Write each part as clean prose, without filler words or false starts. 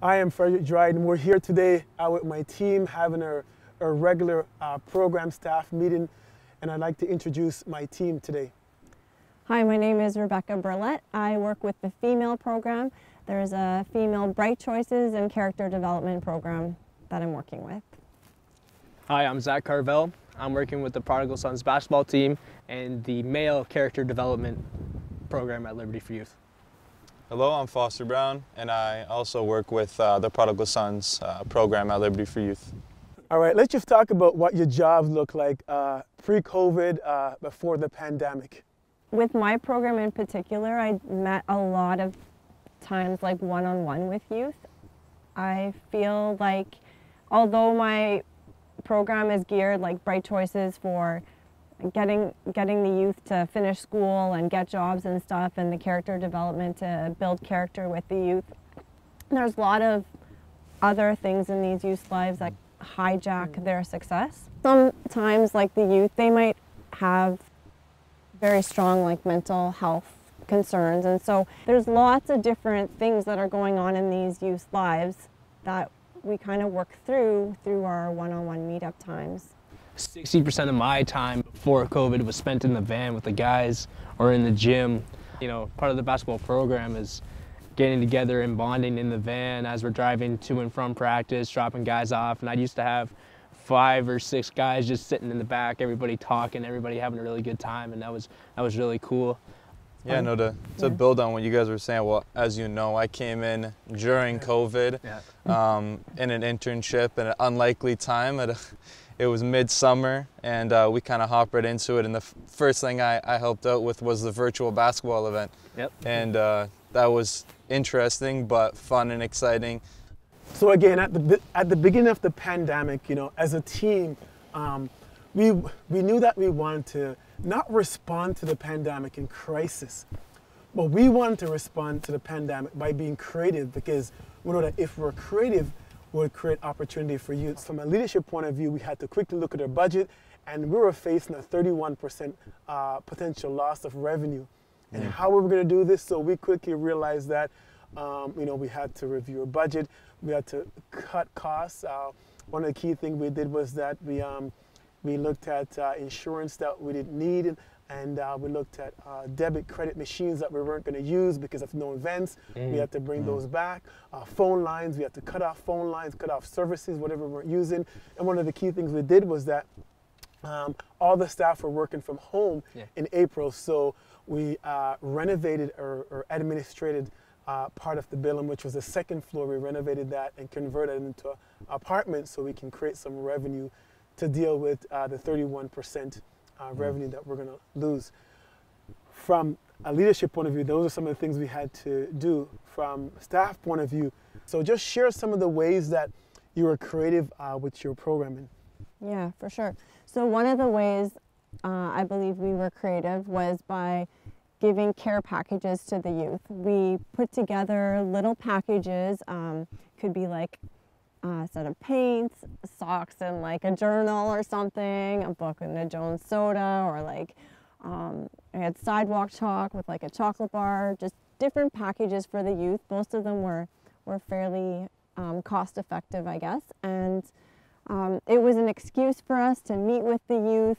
I am Frederick Dryden. We're here today with my team having a regular program staff meeting, and I'd like to introduce my team today. Hi, my name is Rebecca Burlett. I work with the female program. There's a female Bright Choices and character development program that I'm working with. Hi, I'm Zach Carvel. I'm working with the Prodigal Sons basketball team and the male character development program at Liberty for Youth. Hello, I'm Foster Brown, and I also work with the Prodigal Sons program at Liberty for Youth. All right, let's just talk about what your jobs look like pre-COVID, before the pandemic. With my program in particular, I met a lot of times like one-on-one with youth. I feel like although my program is geared like Bright Choices for getting the youth to finish school and get jobs and stuff, and the character development to build character with the youth, there's a lot of other things in these youth's lives that hijack their success. Sometimes, like the youth, they might have very strong like mental health concerns, and so there's lots of different things that are going on in these youth's lives that we kind of work through our one-on-one meetup times. 60% of my time before COVID was spent in the van with the guys or in the gym. You know, part of the basketball program is getting together and bonding in the van as we're driving to and from practice, dropping guys off. And I used to have 5 or 6 guys just sitting in the back, everybody talking, everybody having a really good time, and that was really cool. Yeah, no, to build on what you guys were saying, well, as you know, I came in during COVID in an internship at an unlikely time. It was midsummer, and we kind of hopped right into it, and the first thing I helped out with was the virtual basketball event. Yep. And that was interesting, but fun and exciting. So again, at the beginning of the pandemic, you know, as a team, we knew that we wanted to not respond to the pandemic in crisis, but we wanted to respond to the pandemic by being creative, because we know that if we're creative, we'll create opportunity for youth. From a leadership point of view, we had to quickly look at our budget, and we were facing a 31% potential loss of revenue. And how we were going to do this, so we quickly realized that you know, we had to review our budget, we had to cut costs. One of the key things we did was that we looked at insurance that we didn't need, and we looked at debit credit machines that we weren't going to use because of no events. We had to bring those back. Phone lines, we had to cut off phone lines, cut off services, whatever we weren't using. And one of the key things we did was that all the staff were working from home in April, so we renovated or administrated part of the building, which was the second floor. We renovated that and converted it into apartments so we can create some revenue to deal with the 31% revenue that we're going to lose. From a leadership point of view, those are some of the things we had to do. From staff point of view, so just share some of the ways that you were creative with your programming. Yeah, for sure. So one of the ways I believe we were creative was by giving care packages to the youth. We put together little packages, could be like a set of paints, socks, and like a journal or something, a book and a Jones soda, or like I had sidewalk chalk with like a chocolate bar, just different packages for the youth. Most of them were fairly cost effective, I guess, and it was an excuse for us to meet with the youth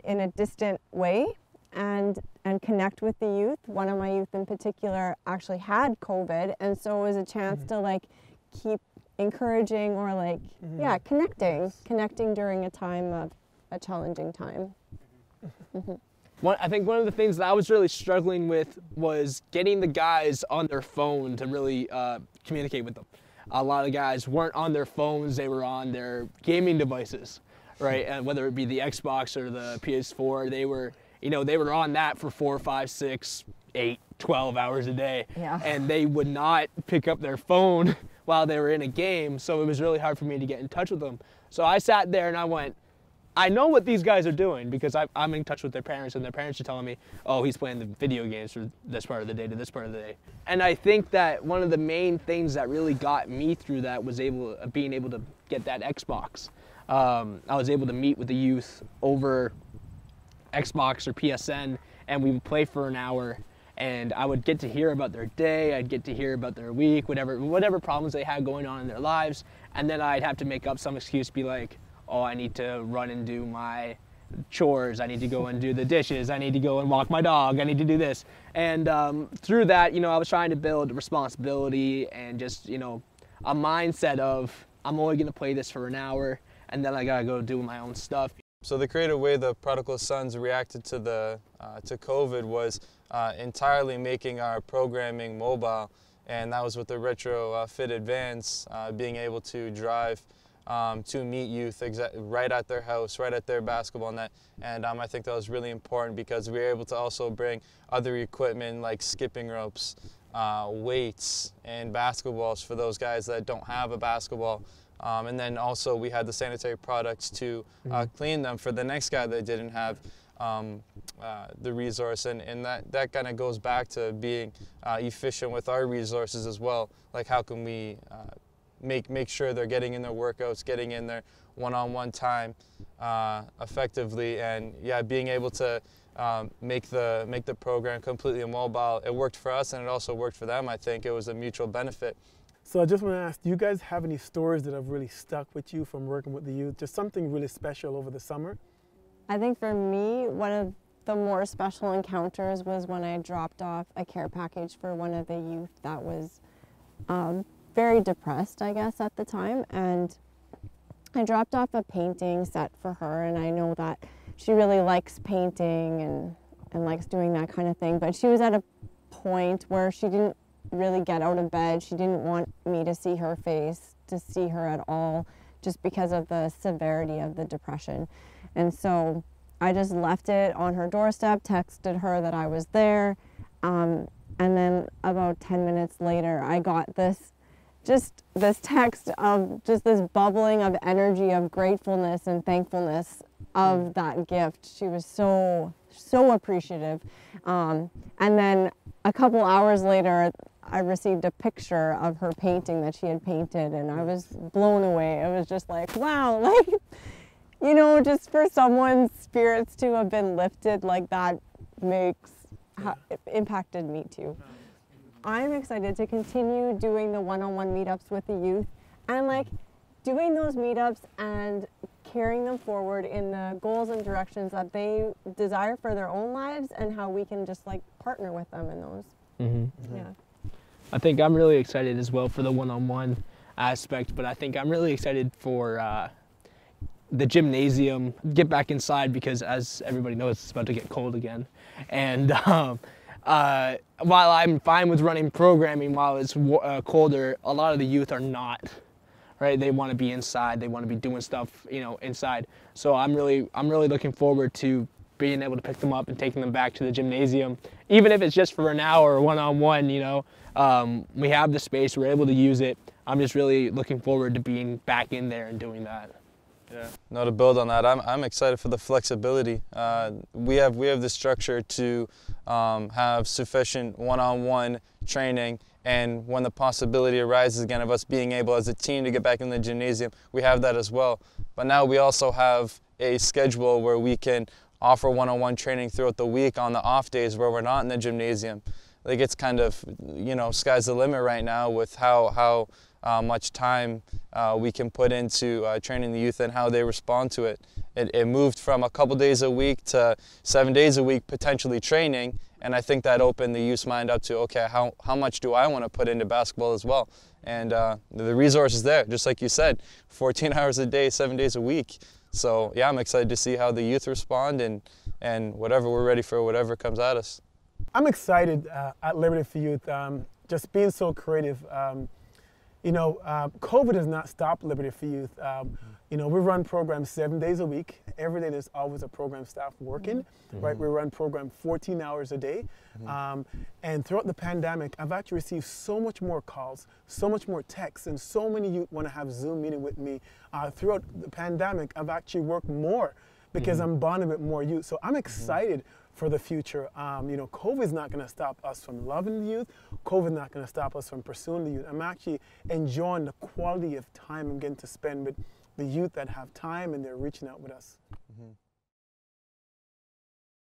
in a distant way and connect with the youth. One of my youth in particular actually had COVID, and so it was a chance to like keep encouraging or like connecting during a time of a challenging time. I think one of the things that I was really struggling with was getting the guys on their phone to really communicate with them. A lot of guys weren't on their phones, they were on their gaming devices, right? And whether it be the Xbox or the PS4, they were on that for 4, 5, 6, 8, 12 hours a day. Yeah. And they would not pick up their phone while they were in a game, so it was really hard for me to get in touch with them. So I sat there and I went, I know what these guys are doing because I'm in touch with their parents, and their parents are telling me, oh, he's playing the video games from this part of the day to this part of the day. And I think that one of the main things that really got me through that was being able to get that Xbox. I was able to meet with the youth over Xbox or PSN, and we would play for an hour, and I would get to hear about their day, I'd get to hear about their week, whatever problems they had going on in their lives, and then I'd have to make up some excuse, be like, oh, I need to run and do my chores, I need to go and do the dishes, I need to go and walk my dog, I need to do this. And through that, I was trying to build responsibility and just, a mindset of, I'm only gonna play this for an hour, and then I gotta go do my own stuff. So the creative way the Prodigal Sons reacted to to COVID was entirely making our programming mobile, and that was with the Retro Fit Advance, being able to drive to meet youth right at their house, right at their basketball net. And I think that was really important because we were able to also bring other equipment like skipping ropes, weights, and basketballs for those guys that don't have a basketball. And then also we had the sanitary products to clean them for the next guy that didn't have the resource. And that kind of goes back to being efficient with our resources as well. Like how can we make sure they're getting in their workouts, getting in their one-on-one time effectively, and yeah, being able to make the program completely mobile. It worked for us and it also worked for them. I think it was a mutual benefit. So I just want to ask, do you guys have any stories that have really stuck with you from working with the youth? Just something really special over the summer? I think for me, one of the more special encounters was when I dropped off a care package for one of the youth that was very depressed, I guess, at the time. And I dropped off a painting set for her, and I know that she really likes painting and likes doing that kind of thing, but she was at a point where she didn't really get out of bed. She didn't want me to see her face, to see her at all, just because of the severity of the depression. And so I just left it on her doorstep, texted her that I was there, and then about 10 minutes later I got this text of just this bubbling of energy of gratefulness and thankfulness of that gift. She was so appreciative. And then a couple hours later, I received a picture of her painting that she had painted, and I was blown away. It was just like, wow, like, just for someone's spirits to have been lifted like that it impacted me too. I'm excited to continue doing the one-on-one meetups with the youth, and like doing those meetups and carrying them forward in the goals and directions that they desire for their own lives, and how we can just like partner with them in those. Yeah. I think I'm really excited as well for the one-on-one aspect, but I think I'm really excited for the gymnasium, get back inside, because as everybody knows, it's about to get cold again. And while I'm fine with running programming while it's colder, a lot of the youth are not, right? They want to be inside, they want to be doing stuff, inside. So I'm really looking forward to being able to pick them up and taking them back to the gymnasium, even if it's just for an hour one-on-one. We have the space, we're able to use it. I'm just really looking forward to being back in there and doing that. Yeah. No, to build on that, I'm excited for the flexibility. We have the structure to have sufficient one-on-one training, and when the possibility arises again of us being able as a team to get back in the gymnasium, we have that as well. But now we also have a schedule where we can offer one-on-one training throughout the week on the off days where we're not in the gymnasium. Like, it's kind of, sky's the limit right now with how much time we can put into training the youth and how they respond to it. It moved from a couple days a week to 7 days a week potentially training, and I think that opened the youth's mind up to, okay, how much do I want to put into basketball as well? And the resource is there, just like you said, 14 hours a day, 7 days a week. So yeah, I'm excited to see how the youth respond, and whatever, we're ready for whatever comes at us. I'm excited at Liberty for Youth, just being so creative. COVID has not stopped Liberty for Youth. We run programs 7 days a week. Every day there's always a program staff working, right? We run program 14 hours a day. And throughout the pandemic, I've actually received so much more calls, so much more texts, and so many youth want to have Zoom meeting with me. Throughout the pandemic, I've actually worked more because I'm bonding with more youth. So I'm excited for the future. COVID is not going to stop us from loving the youth. COVID is not going to stop us from pursuing the youth. I'm actually enjoying the quality of time I'm getting to spend with the youth that have time and they're reaching out with us.